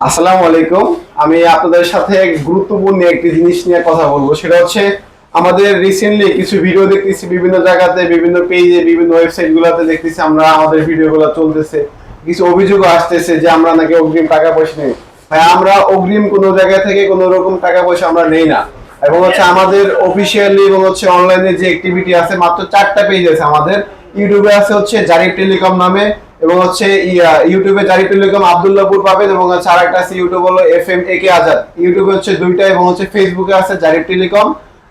আসসালামু আলাইকুম। আমি আপনাদের সাথে গুরুত্বপূর্ণ একটি জিনিস নিয়ে কথা বলবো, সেটা হচ্ছে আমাদের রিসেন্টলি কিছু ভিডিও দেখতেছি বিভিন্ন জায়গাতে, বিভিন্ন পেজে, বিভিন্ন ওয়েবসাইট গুলাতে দেখতেছি আমরা আমাদের ভিডিওগুলো চলতেছে, কিছু অভিযোগ আসতেছে যে আমরা নাকি অগ্রিম টাকা পয়সা নেই। ভাই, আমরা অগ্রিম কোনো জায়গা থেকে কোনো রকম টাকা পয়সা আমরা নেই না। এবং হচ্ছে আমাদের অফিসিয়ালি এবং হচ্ছে অনলাইনে যে অ্যাক্টিভিটি আছে, মাত্র 4টা পেজ আছে আমাদের। ইউটিউবে আছে হচ্ছে জারিফ টেলিকম নামে, এবং হচ্ছে ইউটিউবে জারিফ টেলিকম আব্দুল্লাহপুর পাবেন, এবং হচ্ছে আরেকটা আছে ইউটিউব হলো FM AK আজাদ। ইউটিউবে হচ্ছে দুইটা, এবং হচ্ছে ফেসবুকে আছে জারিফ টেলিকম,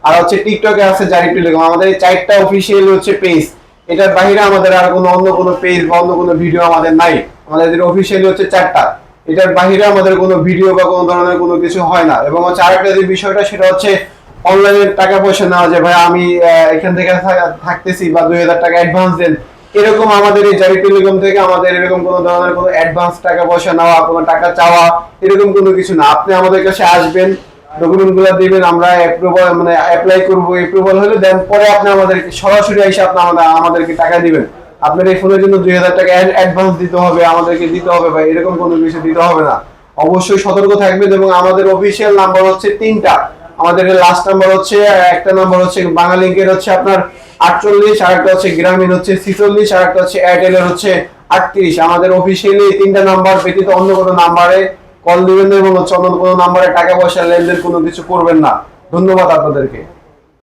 আর হচ্ছে টিকটকে আছে জারিফ টেলিকম। আমাদের এই 4টা অফিসিয়াল হচ্ছে পেজ। এটার বাইরে আমাদের আর কোনো অন্য কোনো পেজ বা অন্য কোনো ভিডিও আমাদের নাই। আমাদের অফিসিয়ালি হচ্ছে 4টা। এটার বাইরে আমাদের কোনো ভিডিও বা কোনো ধরনের কোনো কিছু হয় না। এবং হচ্ছে আরেকটা যে বিষয়টা, সেটা হচ্ছে অনলাইনে টাকা পয়সা নেওয়া, যে ভাই আমি এখান থেকে থাকতেছি বা 2000 টাকা অ্যাডভান্স দেন, এরকম আমাদের এই জারি টেলিকম থেকে আমাদের এরকম কোনো ধরনের কোনো অ্যাডভান্স টাকা পয়সা নেওয়া, কোনো টাকা চাওয়া, এরকম কোনো কিছু না। আপনি আমাদের কাছে আসবেন, ডকুমেন্ট গুলো দিবেন, আমরা অ্যাপ্রুভাল মানে অ্যাপ্লাই করব, অ্যাপ্রুভাল হলে দেন পরে আপনি আমাদেরকে সরাসরি এসে আপনি আমাদেরকে টাকা দিবেন। আপনার এই ফোনের জন্য 2000 টাকা অ্যাডভান্স দিতে হবে, আমাদেরকে দিতে হবে ভাই, এরকম কোনো কিছু দিতে হবে না। অবশ্যই সতর্ক থাকবেন। এবং আমাদের অফিসিয়াল নাম্বার হচ্ছে 3টা। আমাদের লাস্ট নাম্বার হচ্ছে, একটা নাম্বার হচ্ছে বাংলালিংকের হচ্ছে আপনার 48, আর একটা হচ্ছে গ্রামীণ হচ্ছে 46, আর একটা হচ্ছে এয়ারটেলের হচ্ছে 38। আমাদের অফিসিয়ালি 3টা নাম্বার ব্যতীত অন্য কোনো নাম্বারে কল দিবেন না, এবং হচ্ছে অন্য কোনো নাম্বারে টাকা পয়সা লেনদেন কোনো কিছু করবেন না। ধন্যবাদ আপনাদেরকে।